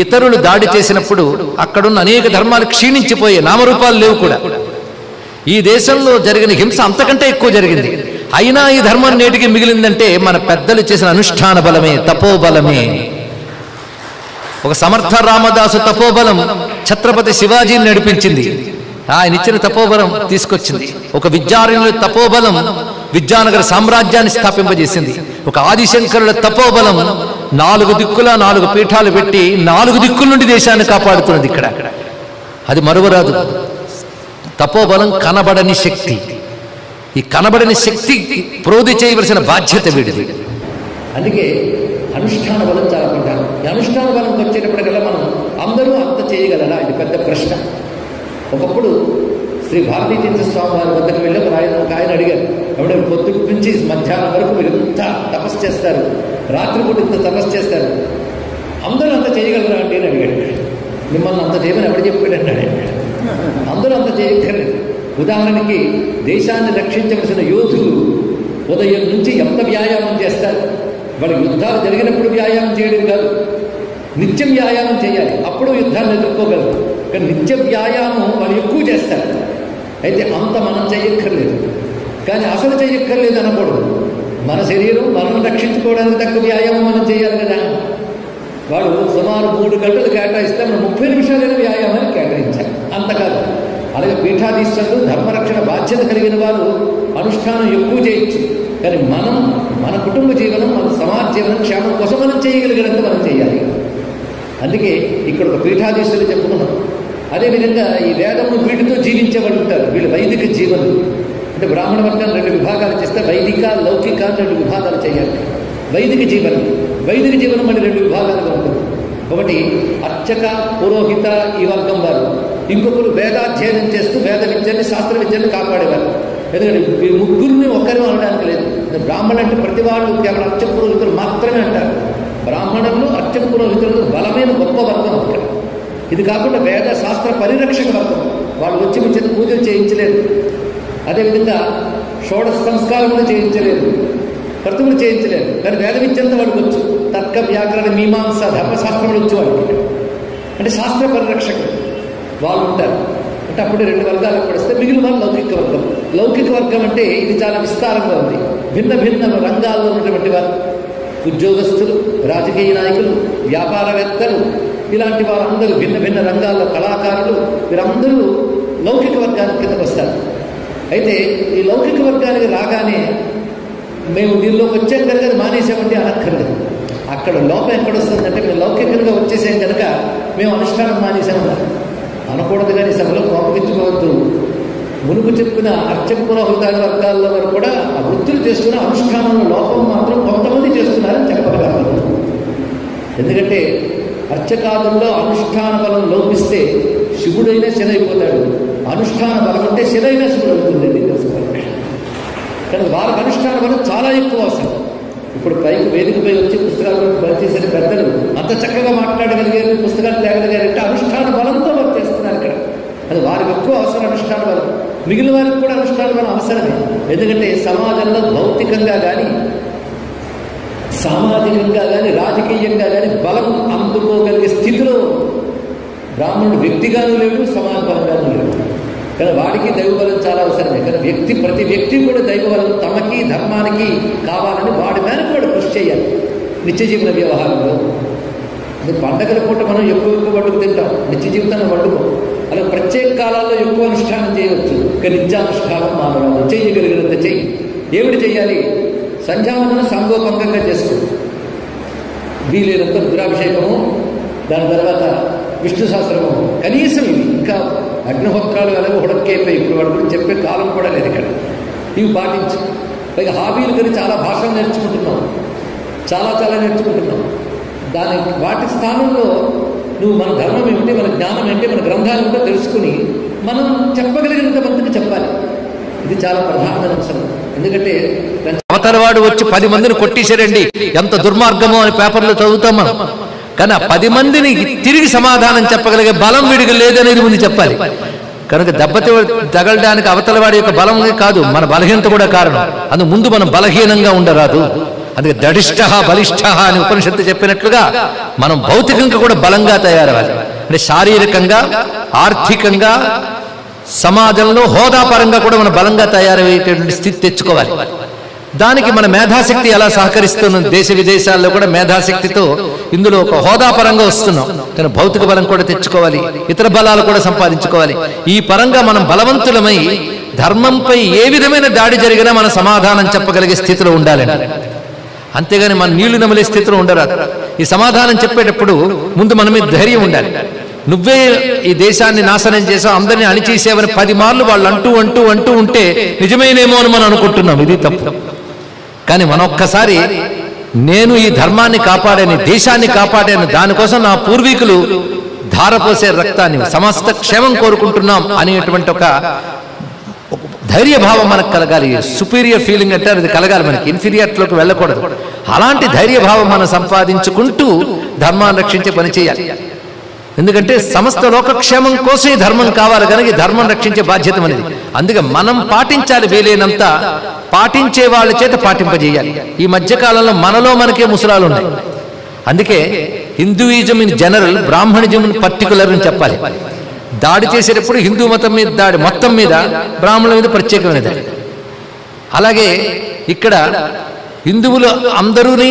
ఇతరులు దాడి చేసినప్పుడు అక్కడున్న అనేక ధర్మాలు క్షీణించిపోయే, నామరూపాలు లేవు కూడా. ఈ దేశంలో జరిగిన హింస అంతకంటే ఎక్కువ జరిగింది. అయినా ఈ ధర్మం నేటికి మిగిలిందంటే మన పెద్దలు చేసిన అనుష్ఠాన బలమే, తపోబలమే. ఒక సమర్థ రామదాసు తపోబలం ఛత్రపతి శివాజీని నడిపించింది. ఆయన ఇచ్చిన తపోబలం తీసుకొచ్చింది. ఒక విద్యారణ్యుల తపోబలం విద్యానగర సామ్రాజ్యాన్ని స్థాపింపజేసింది. ఒక ఆదిశంకరుల తపోబలం 4 దిక్కుల 4 పీఠాలు పెట్టి 4 దిక్కుల నుండి దేశాన్ని కాపాడుతున్నది ఇక్కడ. అది మరువరాదు. తపోబలం కనబడని శక్తి. ఈ కనబడని శక్తి ప్రోధి చేయవలసిన బాధ్యత వీడిది. అందుకే అనుష్ఠాన బలం చాలా ప్రధానం. ఈ అనుష్ఠాన బలంకి వచ్చేటప్పటికల్లా మనం అందరూ అంత చేయగలరా? ఇది పెద్ద ప్రశ్న. ఒకప్పుడు శ్రీ భారతీతీర్థ స్వామి వారి వద్దకు వెళ్ళి ఒక ఆయన అడిగారు, ఎవరైనా పొద్దుటి నుంచి మధ్యాహ్నం వరకు మీరు ఇంత తపస్సు చేస్తారు, రాత్రిపూట ఇంత తపస్సు చేస్తారు, అందరూ అంత చేయగలరా అంటే అని అడిగాడు. మిమ్మల్ని అంత చేయమని ఎవరు చెప్పాడు అన్నాడు. అందరూ అంత చేయగలరు. ఉదాహరణకి దేశాన్ని రక్షించవలసిన యోధులు ఉదయం నుంచి ఎంత వ్యాయామం చేస్తారు? వాళ్ళ యుద్ధాలు జరిగినప్పుడు వ్యాయామం చేయడం కాదు, నిత్యం వ్యాయామం చేయాలి, అప్పుడు యుద్ధాన్ని ఎదుర్కోగలరు. కానీ నిత్య వ్యాయామం వాళ్ళు ఎక్కువ చేస్తారు. అయితే అంత మనం చేయక్కర్లేదు. కానీ అసలు చేయక్కర్లేదు అనకూడదు.
మన శరీరం మనం రక్షించుకోవడానికి తగ్గ వ్యాయామం మనం చేయాలి కదా. వాడు సుమారు 3 గంటలు కేటాయిస్తే మనం 30 నిమిషాలైన వ్యాయామాన్ని కేటాయించాలి, అంతకాదు. అలాగే పీఠాధీశ్వరులు ధర్మరక్షణ బాధ్యత కలిగిన వారు అనుష్ఠానం ఎక్కువ చేయొచ్చు, కానీ మనం మన కుటుంబ జీవనం, మన సమాజ జీవనం క్షేమం కోసం మనం చేయగలిగినంత మనం చేయాలి. అందుకే ఇక్కడ ఒక పీఠాధీశ్వరులు చెప్పుకున్నాం. అదేవిధంగా ఈ వేదము వీటితో జీవించేవాళ్ళు ఉంటారు, వీళ్ళు వైదిక జీవనం. అంటే బ్రాహ్మణ వర్గాన్ని 2 విభాగాలు చేస్తే వైదిక లౌకిక 2 విభాగాలు చేయాలి. వైదిక జీవనం మళ్ళీ 2 విభాగాలుగా ఉంటుంది. ఒకటి అర్చక పురోహిత ఈ వర్గం వారు, ఇంకొకరు వేదాధ్యయనం చేస్తూ వేద విద్యని శాస్త్ర విద్యను కాపాడేవారు. ఎందుకంటే ఈ ముగ్గురిని ఒక్కరు అనడానికి లేదు. బ్రాహ్మణులు అంటే ప్రతి వాళ్ళు కేవలం అర్చక పురోహితులు మాత్రమే అంటారు. బ్రాహ్మణులు అర్చక పురోహితులు బలమైన గొప్ప వర్గం అక్కడ. ఇది కాకుండా వేద శాస్త్ర పరిరక్షక వర్గం, వాళ్ళు వచ్చి మీ చేత పూజలు చేయించలేదు. అదేవిధంగా షోడశ సంస్కారములు చేయించలేదు, క్రతువులు చేయించలేదు, కానీ వేద విద్యంతా వాడికి వచ్చు. తర్క వ్యాకరణ మీమాంస ధర్మశాస్త్రములు వచ్చు వాడికి. అంటే శాస్త్ర పరిరక్షకులు వాళ్ళు ఉంటారు. అంటే అప్పుడు 2 వర్గాలు పడిస్తే మిగిలిన వాళ్ళు లౌకిక వర్గం. లౌకిక వర్గం అంటే ఇది చాలా విస్తారంగా ఉంది. భిన్న భిన్న రంగాల్లో ఉన్నటువంటి వారు, ఉద్యోగస్తులు, రాజకీయ నాయకులు, వ్యాపారవేత్తలు, ఇలాంటి వారందరూ భిన్న భిన్న రంగాల్లో కళాకారులు, వీరందరూ లౌకిక వర్గానికి కిందకు వస్తారు. అయితే ఈ లౌకిక వర్గానికి రాగానే మేము దీనిలోకి వచ్చాం కనుక అది మానేసామంటే అనక్కర్లేదు. అక్కడ లోపం ఎక్కడొస్తుందంటే మేము లౌకికంగా వచ్చేసాం కనుక మేము అనుష్ఠానం మానేసామన్నారు అనకూడదు. కానీ సభలో కోపగించుకోవద్దు. మునుపు చెప్పిన అర్చక పురోహితాల వర్గాల్లో వరకు కూడా ఆ వృత్తులు చేస్తున్న అనుష్ఠానంలో లోపం మాత్రం కొంతమంది చేస్తున్నారని చెప్పగలరు. ఎందుకంటే అర్చకాదుల్లో అనుష్ఠాన బలం లోపిస్తే శివుడైనా శిలైపోతాడు, అనుష్ఠాన బలం అంటే శిలైనా శివుడు అవుతుంది తెలుసుకోవాలి. కానీ వారికి అనుష్ఠాన బలం చాలా ఎక్కువ అవసరం. ఇప్పుడు పైకి వేదికపై వచ్చి పుస్తకాలు పనిచేసిన పెద్దలు అంత చక్కగా మాట్లాడగలిగారు, పుస్తకాలు తేగలిగారంటే అనుష్ఠాన బలంతో వారు చేస్తున్నారు ఇక్కడ. అది వారికి ఎక్కువ అవసరం అనుష్ఠాన బలం. మిగిలిన వారికి కూడా అనుష్ఠాన బలం అవసరమే. ఎందుకంటే సమాజంలో భౌతికంగా కానీ సామాజికంగా కానీ రాజకీయంగా కానీ బలం అందుకోగలిగే స్థితిలో బ్రాహ్మణుడు వ్యక్తిగానూ లేడు, సమాజ పరంగానూ లేడు. కానీ వాడికి దైవబలం చాలా అవసరమే. కానీ ప్రతి వ్యక్తి కూడా దైవబలం తమకి ధర్మానికి కావాలని వాడి మేరకు వాడు కృషి చేయాలి నిత్య జీవన వ్యవహారంలో. అది పండగల పూట మనం ఎక్కువ వండుకు తింటాం, నిత్య జీవితంలో వండుకో. అలా ప్రత్యేక కాలాల్లో ఎక్కువ అనుష్ఠానం చేయవచ్చు, కానీ నిత్యానుష్ఠానం మానవాళ్ళు చేయగలిగినంత చెయ్యి. ఏమిటి చెయ్యాలి? సంధ్యావందనం సాంగోపంగంగా చేసుకో, వీలైనంత రుద్రాభిషేకము, దాని తర్వాత విష్ణు సహస్రము, కనీసం ఇవి. ఇంకా అగ్నిహోత్రాలు అలాగే హుడక్కేపై ఇప్పుడు వాడి గురించి చెప్పే కాలం కూడా లేదు ఇక్కడ. ఇవి పాటించు. పైగా హాబీలు కానీ చాలా భాషలు నేర్చుకుంటున్నాం, చాలా నేర్చుకుంటున్నాం. వాటి స్థానంలో నువ్వు మన ధర్మం ఏమిటి, మన జ్ఞానం ఏంటి, మన గ్రంథాలు ఏంటో తెలుసుకుని మనం చెప్పగలిగినంత మందికి చెప్పాలి. ఇది చాలా ప్రధానమైన అంశం. ఎందుకంటే
అవతలవాడు వచ్చి 10 మందిని కొట్టేశారండి, ఎంత దుర్మార్గమో అని పేపర్లో చదువుతాం మనం. కానీ ఆ 10 మందిని తిరిగి సమాధానం చెప్పగలిగే బలం వీడికి లేదనేది ముందు చెప్పాలి. కనుక దెబ్బతి తగలడానికి అవతలవాడి యొక్క బలం కాదు, మన బలహీనత కూడా కారణం. అందుకు ముందు మనం బలహీనంగా ఉండరాదు. అందుకే దడిష్ట బలిష్ట అని ఉపనిషత్తు చెప్పినట్లుగా మనం భౌతికంగా కూడా బలంగా తయారవ్వాలి. అంటే శారీరకంగా, ఆర్థికంగా, సమాజంలో హోదాపరంగా కూడా మనం బలంగా తయారయ్యేటువంటి స్థితి తెచ్చుకోవాలి. దానికి మన మేధాశక్తి ఎలా సహకరిస్తున్నది? దేశ విదేశాల్లో కూడా మేధాశక్తితో ఇందులో ఒక హోదాపరంగా వస్తున్నాం. కానీ భౌతిక బలం కూడా తెచ్చుకోవాలి, ఇతర బలాలు కూడా సంపాదించుకోవాలి. ఈ పరంగా మనం బలవంతులమై ధర్మంపై ఏ విధమైన దాడి జరిగినా మన సమాధానం చెప్పగలిగే స్థితిలో ఉండాలండి. అంతేగాని మన నీళ్లు నమిలే స్థితిలో ఉండరాదు. ఈ సమాధానం చెప్పేటప్పుడు ముందు మన మీద ధైర్యం ఉండాలి. నువ్వే ఈ దేశాన్ని నాశనం చేసావు, అందరినీ అణిచేసావని 10 మార్లు వాళ్ళు అంటూ ఉంటే నిజమేనేమో అని మనం అనుకుంటున్నాం. ఇది తప్పు. కానీ మనం ఒక్కసారి నేను ఈ ధర్మాన్ని కాపాడాను, దేశాన్ని కాపాడాను, దానికోసం నా పూర్వీకులు ధారపోసే రక్తాన్ని, సమస్త క్షేమం కోరుకుంటున్నాం అనేటువంటి ఒక ధైర్యభావం మనకు కలగాలి. సుపీరియర్ ఫీలింగ్ అంటే అది కలగాలి మనకి, ఇన్ఫీరియర్లోకి వెళ్ళకూడదు. అలాంటి ధైర్యభావం మనం సంపాదించుకుంటూ ధర్మాన్ని రక్షించే పని చేయాలి. ఎందుకంటే సమస్త లోకక్షేమం కోసం ఈ ధర్మం కావాలి కనుక ఈ ధర్మం రక్షించే బాధ్యత అనేది. అందుకే మనం పాటించాలి, వీలైనంత పాటించే వాళ్ళ చేత పాటింపజేయాలి. ఈ మధ్యకాలంలో మనలో మనకే ముసలాలు ఉన్నాయి. అందుకే Hinduism in general, Brahminism in particular అని చెప్పాలి. దాడి చేసేటప్పుడు హిందూ మతం మీద దాడి, మొత్తం మీద బ్రాహ్మణుల మీద ప్రత్యేకమైన దాడి. అలాగే ఇక్కడ హిందువులు అందరూని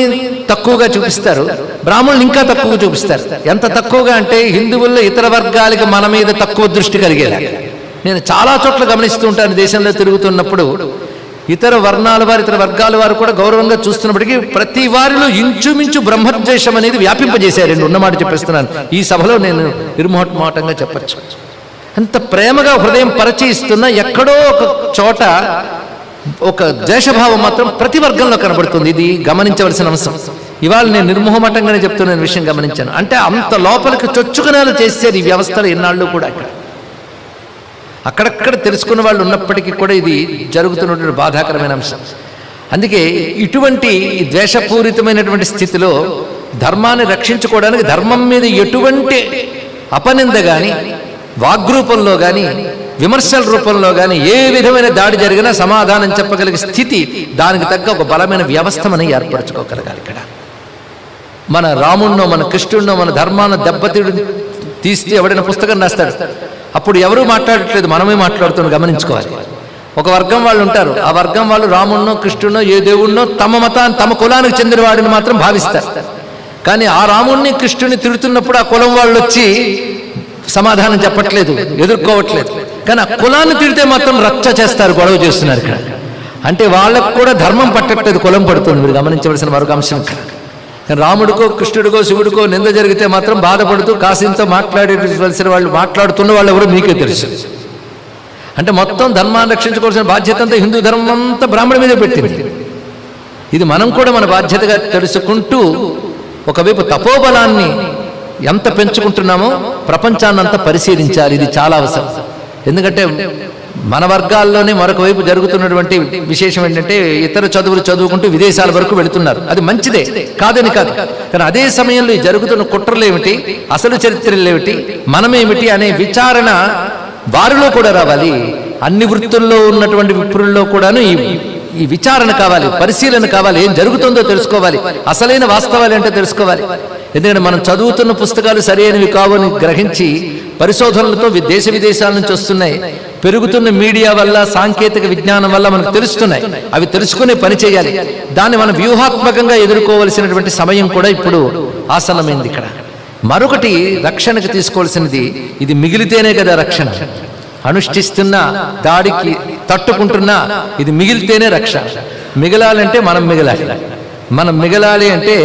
తక్కువగా చూపిస్తారు, బ్రాహ్మణులు ఇంకా తక్కువగా చూపిస్తారు. ఎంత తక్కువగా అంటే హిందువుల్లో ఇతర వర్గాలకి మన మీద తక్కువ దృష్టి కలిగేలా. నేను చాలా చోట్ల గమనిస్తూ ఉంటాను దేశంలో తిరుగుతున్నప్పుడు, ఇతర వర్ణాల వారు ఇతర వర్గాల వారు కూడా గౌరవంగా చూస్తున్నప్పటికీ ప్రతి వారిలో ఇంచుమించు బ్రహ్మద్వేషం అనేది వ్యాపింపజేశారండి. ఉన్నమాట చెప్పేస్తున్నాను, ఈ సభలో నేను నిర్మోహమాటంగా చెప్పచ్చు. అంత ప్రేమగా హృదయం పరిచయిస్తున్న ఎక్కడో ఒక చోట ఒక ద్వేషభావం మాత్రం ప్రతి వర్గంలో కనబడుతుంది. ఇది గమనించవలసిన అంశం. ఇవాళ నేను నిర్మోహమాటంగానే చెప్తున్న విషయం గమనించాను. అంటే అంత లోపలికి చొచ్చుకునేలా చేసేది ఈ వ్యవస్థలు ఎన్నాళ్ళు కూడా. అక్కడక్కడ తెలుసుకున్న వాళ్ళు ఉన్నప్పటికీ కూడా ఇది జరుగుతున్నటువంటి బాధాకరమైన అంశం. అందుకే ఇటువంటి ద్వేషపూరితమైనటువంటి స్థితిలో ధర్మాన్ని రక్షించుకోవడానికి ధర్మం మీద ఎటువంటి అపనింద కానీ, వాగ్రూపంలో కానీ, విమర్శల రూపంలో కానీ ఏ విధమైన దాడి జరిగినా సమాధానం చెప్పగలిగే స్థితి, దానికి తగ్గ ఒక బలమైన వ్యవస్థ మనం ఏర్పరచుకోగలగాలి. ఇక్కడ మన రాముణ్ణో మన కృష్ణుడినో మన ధర్మాన్ని దెబ్బతీడు తీస్తే ఎవడైనా పుస్తకం రాస్తాడు, అప్పుడు ఎవరూ మాట్లాడట్లేదు, మనమే మాట్లాడుతున్నాం. గమనించుకోవాలి. ఒక వర్గం వాళ్ళు ఉంటారు, ఆ వర్గం వాళ్ళు రాముణ్ణో కృష్ణునో ఏ దేవుణ్ణో తమ మతాన్ని తమ కులానికి చెందిన వాడిని మాత్రం భావిస్తారు. కానీ ఆ రాముణ్ణి కృష్ణుని తిడుతున్నప్పుడు ఆ కులం వాళ్ళు వచ్చి సమాధానం చెప్పట్లేదు, ఎదుర్కోవట్లేదు. కానీ ఆ కులాన్ని తిడితే మాత్రం రచ్చ చేస్తారు, గొడవ చేస్తున్నారు ఇక్కడ. అంటే వాళ్ళకు కూడా ధర్మం పట్టట్లేదు, కులం పడుతుంది. మీరు గమనించవలసిన మరొక అంశం ఇక్కడ. రాముడికో కృష్ణుడికో శివుడికో నింద జరిగితే మాత్రం బాధపడుతూ కాశీంతో మాట్లాడవలసిన వాళ్ళు మాట్లాడుతున్న వాళ్ళు ఎవరో మీకే తెలుసు. అంటే మొత్తం ధర్మాన్ని రక్షించుకోవాల్సిన బాధ్యత అంతా హిందూ ధర్మం అంతా బ్రాహ్మణ మీదే పెట్టింది. ఇది మనం కూడా మన బాధ్యతగా తెలుసుకుంటూ ఒకవైపు తపోబలాన్ని ఎంత పెంచుకుంటున్నామో ప్రపంచాన్నంతా పరిశీలించాలి. ఇది చాలా అవసరం. ఎందుకంటే మన వర్గాల్లోనే మరొక వైపు జరుగుతున్నటువంటి విశేషం ఏంటంటే ఇతర చదువులు చదువుకుంటూ విదేశాల వరకు వెళుతున్నారు. అది మంచిదే, కాదని కాదు. కానీ అదే సమయంలో ఈ జరుగుతున్న కుట్రలు ఏమిటి, అసలు చరిత్రలు ఏమిటి, మనమేమిటి అనే విచారణ వారిలో కూడా రావాలి. అన్ని వృత్తుల్లో ఉన్నటువంటి విప్రుల్లో కూడాను ఈ విచారణ కావాలి, పరిశీలన కావాలి. ఏం జరుగుతుందో తెలుసుకోవాలి, అసలైన వాస్తవాలు ఏంటో తెలుసుకోవాలి. ఎందుకంటే మనం చదువుతున్న పుస్తకాలు సరైనవి కావని గ్రహించి పరిశోధనలతో దేశ విదేశాల నుంచి వస్తున్నాయి. పెరుగుతున్న మీడియా వల్ల, సాంకేతిక విజ్ఞానం వల్ల మనకు తెలుస్తున్నాయి. అవి తెలుసుకునే పని చేయాలి. దాన్ని మనం వ్యూహాత్మకంగా ఎదుర్కోవలసినటువంటి సమయం కూడా ఇప్పుడు ఆసన్నమైంది. ఇక్కడ మరొకటి రక్షణకు తీసుకోవాల్సినది, ఇది మిగిలితేనే కదా రక్షణ. అనుష్ఠిస్తున్న దాడికి తట్టుకుంటున్నా ఇది మిగిలితేనే రక్షణ. మిగలాలంటే మనం మిగలాలి. మనం మిగలాలి అంటే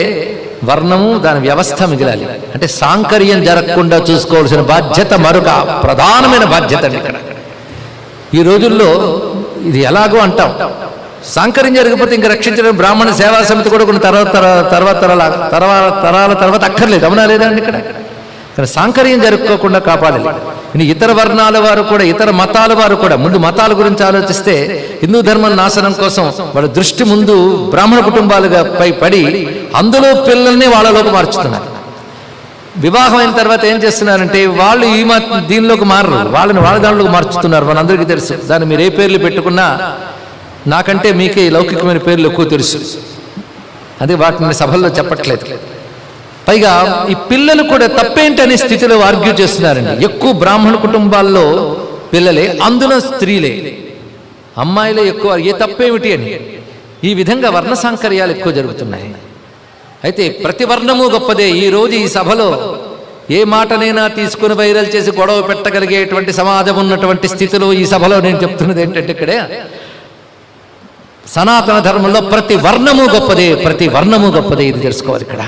వర్ణము దాని వ్యవస్థ మిగలాలి. అంటే సాంకర్యం జరగకుండా చూసుకోవాల్సిన బాధ్యత మరొక ప్రధానమైన బాధ్యత అండి ఇక్కడ. ఈ రోజుల్లో ఇది ఎలాగో అంటాం, సాంకర్యం జరిగిపోతే ఇంక రక్షించడం బ్రాహ్మణ సేవా సమితి కూడా కొన్ని తరాల తర్వాత అక్కర్లేదు. అవునా లేదా అండి ఇక్కడ? కానీ సాంకర్యం జరుపుకోకుండా కాపాడాలి. ఇతర వర్ణాల వారు కూడా, ఇతర మతాల వారు కూడా, ముందు మతాల గురించి ఆలోచిస్తే హిందూ ధర్మం నాశనం కోసం వాళ్ళ దృష్టి ముందు బ్రాహ్మణ కుటుంబాలుగా పడి అందులో పిల్లల్ని వాళ్ళలోకి మార్చుతున్నారు. వివాహం అయిన తర్వాత ఏం చేస్తున్నారంటే వాళ్ళు దీనిలోకి మారరు, వాళ్ళని వాళ్ళ దాంట్లోకి మార్చుతున్నారు. మనందరికీ తెలుసు. దాన్ని మీరు ఏ పేర్లు పెట్టుకున్నా నాకంటే మీకే లౌకికమైన పేర్లు ఎక్కువ తెలుసు. అదే వాటిని సభల్లో చెప్పట్లేదు. పైగా ఈ పిల్లలు కూడా తప్పేంటి అనే స్థితిలో ఆర్గ్యూ చేస్తున్నారండి. ఎక్కువ బ్రాహ్మణ కుటుంబాల్లో పిల్లలే, అందులో స్త్రీలే, అమ్మాయిలే ఎక్కువ. ఏ తప్పేమిటి అని ఈ విధంగా వర్ణ సాంకర్యాలు ఎక్కువ జరుగుతున్నాయి. అయితే ప్రతి వర్ణము గొప్పదే. ఈ రోజు ఈ సభలో ఏ మాటనైనా తీసుకుని వైరల్ చేసి గొడవ పెట్టగలిగేటువంటి సమాజం ఉన్నటువంటి స్థితిలో ఈ సభలో నేను చెప్తున్నది ఏంటంటే, ఇక్కడే సనాతన ధర్మంలో ప్రతి వర్ణము గొప్పదే, ప్రతి వర్ణము గొప్పదే. ఇది తెలుసుకోవాలి. ఇక్కడ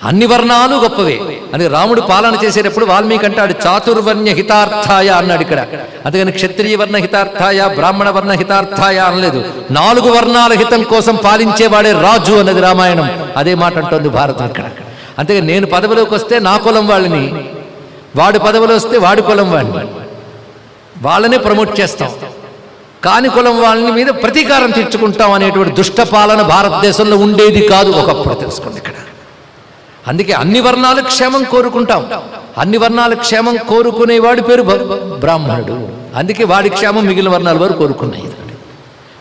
అన్ని వర్ణాలు గొప్పవే అని రాముడు పాలన చేసేటప్పుడు వాల్మీకి అంటాడు, చాతుర్వర్ణ్య హితార్థాయ అన్నాడు ఇక్కడ. అందుకని క్షత్రియ వర్ణ హితార్థాయ, బ్రాహ్మణ వర్ణ హితార్థాయ అనలేదు. 4 వర్ణాల హితం కోసం పాలించేవాడే రాజు అన్నది రామాయణం. అదే మాట అంటోంది భారతం ఇక్కడ. అంతేగాని నేను పదవిలోకి వస్తే నా కులం వాళ్ళని, వాడు పదవిలో వస్తే వాడి కులం వాడిని, వాళ్ళనే ప్రమోట్ చేస్తాం, కాని కులం వాళ్ళని మీద ప్రతీకారం తీర్చుకుంటాం అనేటువంటి దుష్ట పాలన భారతదేశంలో ఉండేది కాదు ఒకప్పుడు. తెలుసుకోండి ఇక్కడ. అందుకే అన్ని వర్ణాల క్షేమం కోరుకుంటాం. అన్ని వర్ణాల క్షేమం కోరుకునేవాడి పేరు బ్రాహ్మణుడు. అందుకే వాడి క్షేమం మిగిలిన వర్ణాల వారు కోరుకున్నాయి.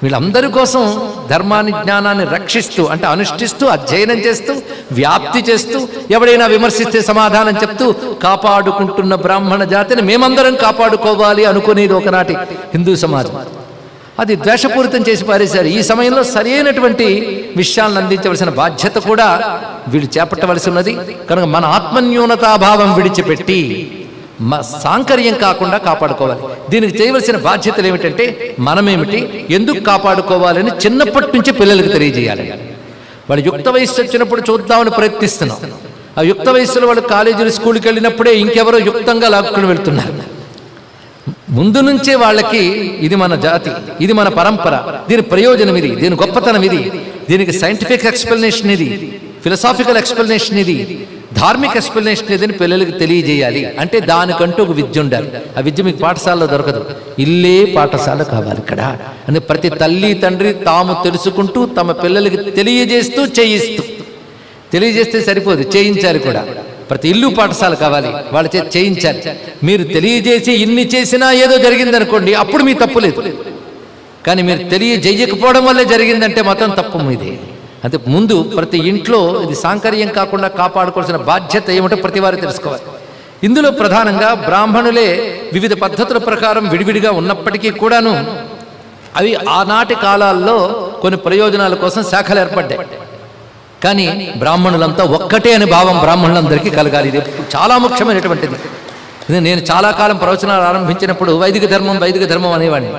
వీళ్ళందరి కోసం ధర్మాన్ని, జ్ఞానాన్ని రక్షిస్తూ, అంటే అనుష్ఠిస్తూ, అధ్యయనం చేస్తూ, వ్యాప్తి చేస్తూ, ఎవడైనా విమర్శిస్తే సమాధానం చెప్తూ కాపాడుకుంటున్న బ్రాహ్మణ జాతిని మేమందరం కాపాడుకోవాలి అనుకునేది ఒకనాటి హిందూ సమాజం. అది ద్వేషపూరితం చేసి పారేశారు. ఈ సమయంలో సరైనటువంటి విషయాలను అందించవలసిన బాధ్యత కూడా వీళ్ళు చేపట్టవలసి ఉన్నది. కనుక మన ఆత్మన్యూనతాభావం విడిచిపెట్టి సాంకర్యం కాకుండా కాపాడుకోవాలి. దీనికి చేయవలసిన బాధ్యతలు ఏమిటంటే మనమేమిటి, ఎందుకు కాపాడుకోవాలని చిన్నప్పటి నుంచి పిల్లలకు తెలియజేయాలి. వాళ్ళు యుక్త వయస్సు వచ్చినప్పుడు చూద్దామని ప్రయత్నిస్తున్నాం. ఆ యుక్త వయస్సులో వాళ్ళు కాలేజీలు స్కూల్కి వెళ్ళినప్పుడే ఇంకెవరో యుక్తంగా లాక్కుని వెళ్తున్నారు. ముందు నుంచే వాళ్ళకి ఇది మన జాతి, ఇది మన పరంపర, దీని ప్రయోజనం ఇది, దీని గొప్పతనం ఇది, దీనికి సైంటిఫిక్ ఎక్స్ప్లెనేషన్ ఇది, ఫిలసాఫికల్ ఎక్స్ప్లెనేషన్ ఇది, ధార్మిక ఎక్స్ప్లెనేషన్ ఇది అని పిల్లలకి తెలియజేయాలి. అంటే దానికంటూ ఒక విద్య ఉండాలి. ఆ విద్య మీకు పాఠశాలలో దొరకదు, ఇల్లే పాఠశాల కావాలి ఇక్కడ. అని ప్రతి తల్లి తండ్రి తాము తెలుసుకుంటూ తమ పిల్లలకి తెలియజేస్తూ చేయిస్తూ, తెలియజేస్తే సరిపోదు, చేయించాలి కూడా. ప్రతి ఇల్లు పాఠశాల కావాలి, వాళ్ళ చేతి చేయించాలి. మీరు తెలియజేసి ఇన్ని చేసినా ఏదో జరిగిందనుకోండి, అప్పుడు మీ తప్పు లేదు. కానీ మీరు తెలియజేయకపోవడం వల్లే జరిగిందంటే మాత్రం తప్పు మీదే. అంటే ముందు ప్రతి ఇంట్లో ఇది సాంకర్యం కాకుండా కాపాడుకోవాల్సిన బాధ్యత ఏమిటో ప్రతి వారు తెలుసుకోవాలి. ఇందులో ప్రధానంగా బ్రాహ్మణులే వివిధ పద్ధతుల ప్రకారం విడివిడిగా ఉన్నప్పటికీ కూడాను అవి ఆనాటి కాలాల్లో కొన్ని ప్రయోజనాల కోసం శాఖలు ఏర్పడ్డాయి. కానీ బ్రాహ్మణులంతా ఒక్కటే అనే భావం బ్రాహ్మణులందరికీ కలగాలి. ఇది చాలా ముఖ్యమైనటువంటిది. నేను చాలా కాలం ప్రవచనాలు ఆరంభించినప్పుడు వైదిక ధర్మం అనేవాడిని.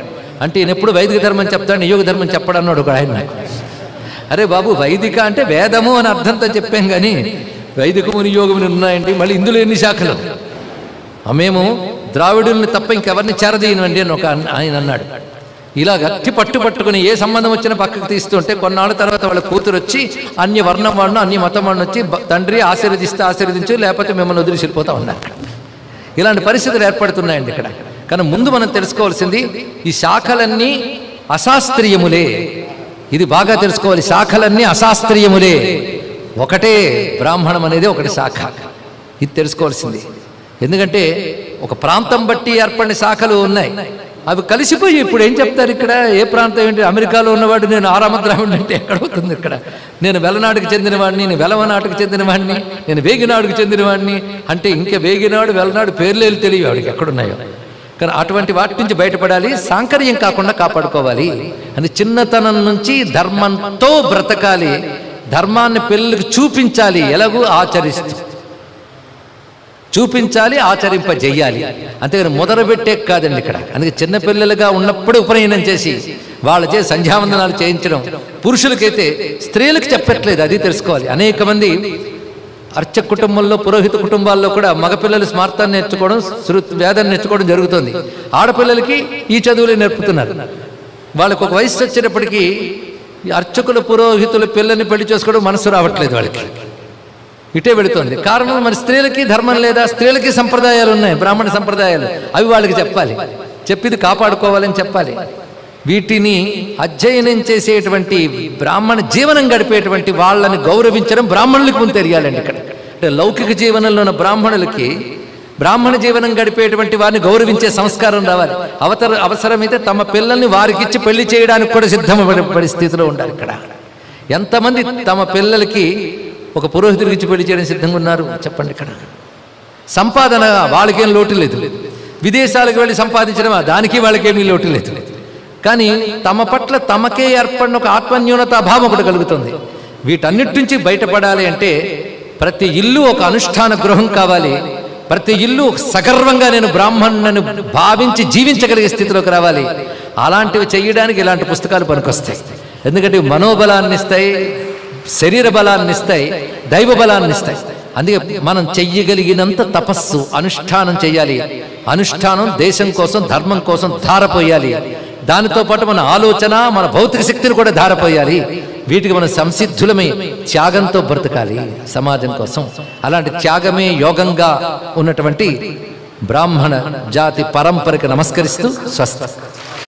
అంటే నేను ఎప్పుడు వైదిక ధర్మం చెప్తాను, నియోగ ధర్మం చెప్పడన్నాడు ఒక ఆయన నాకు. అరే బాబు, వైదిక అంటే వేదము అని అర్థంతో చెప్పాం, కానీ వైదికము నియోగములు ఉన్నాయండి, మళ్ళీ ఇందులో ఎన్ని శాఖలు? మేము ద్రావిడుల్ని తప్ప ఇంకెవరిని చేరదీయనండి అని ఒక ఆయన అన్నాడు. ఇలా గట్టి పట్టుకుని ఏ సంబంధం వచ్చినా పక్కకు తీస్తుంటే కొన్నాళ్ళ తర్వాత వాళ్ళ కూతురు వచ్చి అన్య వర్ణం వాడిన అన్య మతం వాడిని వచ్చి తండ్రి ఆశీర్వదిస్తే ఆశీర్వదించు, లేకపోతే మిమ్మల్ని వదిలి వెళ్ళిపోతా ఉన్నారు. ఇలాంటి పరిస్థితులు ఏర్పడుతున్నాయండి ఇక్కడ. కానీ ముందు మనం తెలుసుకోవాల్సింది ఈ శాఖలన్నీ అశాస్త్రీయములే. ఇది బాగా తెలుసుకోవాలి. శాఖలన్నీ అశాస్త్రీయములే, ఒకటే బ్రాహ్మణం అనేది ఒకటి శాఖ. ఇది తెలుసుకోవాల్సింది. ఎందుకంటే ఒక ప్రాంతం బట్టి ఏర్పడిన శాఖలు ఉన్నాయి, అవి కలిసిపోయి ఇప్పుడు ఏం చెప్తారు ఇక్కడ? ఏ ప్రాంతం ఏంటి? అమెరికాలో ఉన్నవాడు నేను ఆరామద్రావిడు అంటే ఎక్కడవుతుంది ఇక్కడ? నేను వెలనాడుకు చెందినవాడిని, నేను వెలవనాటుకు చెందినవాడిని, నేను వేగినాడుకు చెందినవాడిని అంటే ఇంకా వేగినాడు వెలనాడు పేర్లేలు తెలియవు వాడికి ఎక్కడున్నాయో. కానీ అటువంటి వాటి నుంచి బయటపడాలి, సాంకర్యం కాకుండా కాపాడుకోవాలి. అని చిన్నతనం నుంచి ధర్మంతో బ్రతకాలి, ధర్మాన్ని పిల్లలకు చూపించాలి, ఎలాగూ ఆచరిస్తూ చూపించాలి, ఆచరింపజేయాలి. అంతేగాని మొదలుపెట్టే కాదండి ఇక్కడ. అందుకే చిన్నపిల్లలుగా ఉన్నప్పుడు ఉపనయనం చేసి వాళ్ళ చేసి సంధ్యావందనాలు చేయించడం పురుషులకైతే, స్త్రీలకు చెప్పట్లేదు, అది తెలుసుకోవాలి. అనేక మంది అర్చక కుటుంబంలో, పురోహిత కుటుంబాల్లో కూడా మగపిల్లలు స్మార్తాన్ని నేర్చుకోవడం, వేదాన్ని నేర్చుకోవడం జరుగుతుంది. ఆడపిల్లలకి ఈ చదువులు నేర్పుతున్నారు. వాళ్ళకు ఒక వయసు వచ్చేటప్పటికీ అర్చకుల పురోహితుల పిల్లల్ని పెళ్లి చేసుకోవడం మనసు రావట్లేదు వాళ్ళకి, ఇటే వెళుతుంది. కారణం మరి స్త్రీలకి ధర్మం లేదా? స్త్రీలకి సంప్రదాయాలు ఉన్నాయి, బ్రాహ్మణ సంప్రదాయాలు, అవి వాళ్ళకి చెప్పాలి, చెప్పిది కాపాడుకోవాలని చెప్పాలి. వీటిని అధ్యయనం చేసేటువంటి బ్రాహ్మణ జీవనం గడిపేటువంటి వాళ్ళని గౌరవించడం బ్రాహ్మణులకు ముందు తెలియాలండి ఇక్కడ. అంటే లౌకిక జీవనంలో ఉన్న బ్రాహ్మణులకి బ్రాహ్మణ జీవనం గడిపేటువంటి వారిని గౌరవించే సంస్కారం రావాలి. అవసరమైతే తమ పిల్లల్ని వారికిచ్చి పెళ్లి చేయడానికి కూడా సిద్ధమైన పరిస్థితిలో ఉండాలి ఇక్కడ. ఎంతమంది తమ పిల్లలకి ఒక పురోహితుడికి ఇచ్చి పెళ్లి చేయడానికి సిద్ధంగా ఉన్నారు చెప్పండి ఇక్కడ? సంపాదన వాళ్ళకేం లోటు లేదు, విదేశాలకు వెళ్ళి సంపాదించడం దానికి వాళ్ళకేమీ లోటు లేదు. కానీ తమ పట్ల తమకే ఏర్పడిన ఒక ఆత్మన్యూనత అభావం ఒకటి కలుగుతుంది. వీటన్నిటి నుంచి బయటపడాలి అంటే ప్రతి ఇల్లు ఒక అనుష్ఠాన గృహం కావాలి. ప్రతి ఇల్లు సగర్వంగా నేను బ్రాహ్మణులను భావించి జీవించగలిగే స్థితిలోకి రావాలి. అలాంటివి చేయడానికి ఇలాంటి పుస్తకాలు పనికొస్తాయి. ఎందుకంటే మనోబలాన్ని ఇస్తాయి, శరీర బలాన్ని ఇస్తాయి, దైవ బలాన్ని ఇస్తాయి. అందుకే మనం చెయ్యగలిగినంత తపస్సు అనుష్ఠానం చేయాలి. అనుష్ఠానం దేశం కోసం, ధర్మం కోసం ధారపోయాలి. దానితో పాటు మన ఆలోచన, మన భౌతిక శక్తిని కూడా ధారపోయాలి. వీటికి మనం సంసిద్ధులమై త్యాగంతో బ్రతకాలి సమాజం కోసం. అలాంటి త్యాగమే యోగంగా ఉన్నటువంటి బ్రాహ్మణ జాతి పరంపరకి నమస్కరిస్తూ స్వస్తి.